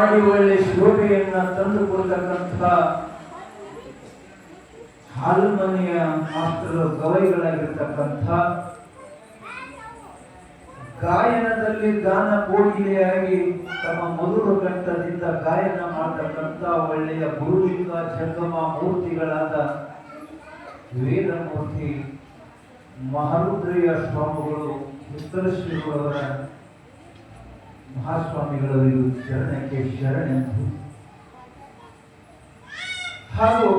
ಮಾಡಿ ಒಳ್ಳೆ ಶೋಭೆಯನ್ನ ತಂದುಕೊಳ್ತಕ್ಕಂಥ ಹಾಲ್ಮನೆಯ ಮಾಸ್ತರು ಗವೈಗಳಾಗಿರ್ತಕ್ಕಂಥ ಗಾಯನದಲ್ಲಿ ಗಾನ ಕೋಗಿಲೆಯಾಗಿ ತಮ್ಮ ಮಧುರ ಕಂಠದಿಂದ ಗಾಯನ ಮಾಡತಕ್ಕಂಥ ಒಳ್ಳೆಯ ಗುರುಲಿಂಗ ಜಂಗಮ ಮೂರ್ತಿಗಳಾದ ವೇದಮೂರ್ತಿ ಮಹಾರುದ್ರಯ್ಯ ಸ್ವಾಮಿಗಳು ಉತ್ತರಶ್ರೀಗಳವರ ಮಹಾಸ್ವಾಮಿಗಳವರಿಗೂ ಶರಣಕ್ಕೆ ಶರಣೆಂದು ಹಾಗೂ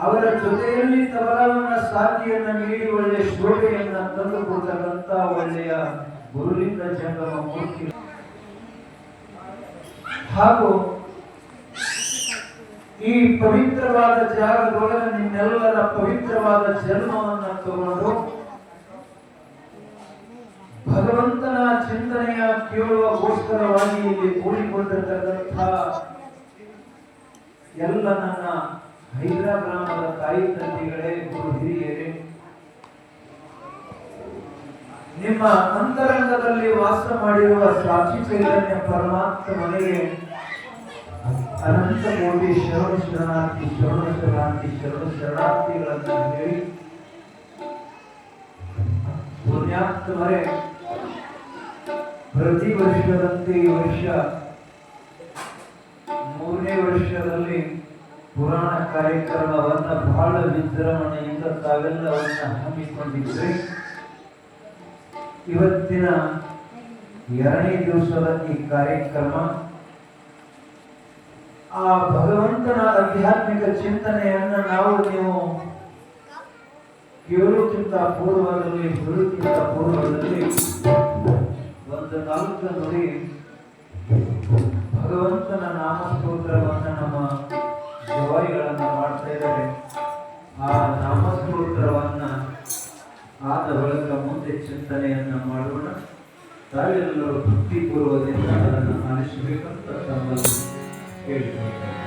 ಅವರ ಜೊತೆಯಲ್ಲಿ ತಬಲವನ್ನ ಸಾಥಿಯನ್ನ ನೀಡಿ ಒಳ್ಳೆಯ ಶೋಭೆಯನ್ನ ತಂದುಕೊಡ್ತಕ್ಕಂಥ ಒಳ್ಳೆಯ ಗುರುಲಿಂಗ ಜಂಗಮ ಮೂರ್ತಿ ಹಾಗೂ ಈ ಪವಿತ್ರವಾದ ಜಾಗದೊಳಗೆ ನಿಮ್ಮೆಲ್ಲರ ಪವಿತ್ರವಾದ ಜನ್ಮವನ್ನು ತಗೊಂಡು ಭಗವಂತನ ಚಿಂತನೆಯ ಕೇಳುವಗೋಸ್ಕರವಾಗಿ ಇಲ್ಲಿ ಕೂಡಿಕೊಂಡಿರ್ತಕ್ಕಂಥ ಎಲ್ಲ ನನ್ನ ಹೈದರಾಬಾದ ತಾಯಿ ತಂದೆಗಳೇ, ಗುರು ಹಿರಿಯರೇ, ನಿಮ್ಮ ಅಂತರಂಗದಲ್ಲಿ ವಾಸ ಮಾಡಿರುವ ಸಾಕ್ಷಿ ಚೈತನ್ಯ ಪರಮಾತ್ಮ ಮನೆಗೆ ಅನಂತ ಕೋಟಿ ಶರಣ ಶರಣಾರ್ಥಿ ಶರಣ ಶರಣಾರ್ಥಿ ಶರಣ ಶರಣಾರ್ಥಿಗಳನ್ನು ಹೇಳಿ ಪುಣ್ಯಾತ್ಮರೇ, ಪ್ರತಿ ವರ್ಷದಂತೆ ಈ ವರ್ಷ 3ನೇ ವರ್ಷದಲ್ಲಿ ಪುರಾಣ ಕಾರ್ಯಕ್ರಮವನ್ನ ಬಹಳ ವಿಜೃಂಭಣೆಯಿಂದ ತಾವೆಲ್ಲವನ್ನ ಹಮ್ಮಿಕೊಂಡಿದ್ದರೆ ಇವತ್ತಿನ 2ನೇ ದಿವಸದ ಈ ಕಾರ್ಯಕ್ರಮ ಆ ಭಗವಂತನ ಆಧ್ಯಾತ್ಮಿಕ ಚಿಂತನೆಯನ್ನ ನಾವು ನೀವು ಕೇಳುವುದಕ್ಕಿಂತ ಪೂರ್ವದಲ್ಲಿ ಬರುವುದಕ್ಕಿಂತ ಪೂರ್ವದಲ್ಲಿ ಒಂದು 4 ನುಡಿ ಭಗವಂತನ ನಾಮಸ್ತೋತ್ರವನ್ನ ನಮ್ಮ ಜವಾಯಿಗಳನ್ನ ಮಾಡ್ತಾ ಇದ್ದಾರೆ. ಆ ನಾಮಸ್ತೋತ್ರವನ್ನ ಆದ ಬಳಿಕ ಮುಂದೆ ಚಿಂತನೆಯನ್ನ ಮಾಡೋಣ. ತಾವೆಲ್ಲರೂ ಭಕ್ತಿಪೂರ್ವದಿಂದ ಅದನ್ನು ಆಲಿಸಬೇಕಂತ ತಮ್ಮಲ್ಲಿ ಕೇಳಿಕೊಳ್ಳುತ್ತೇನೆ.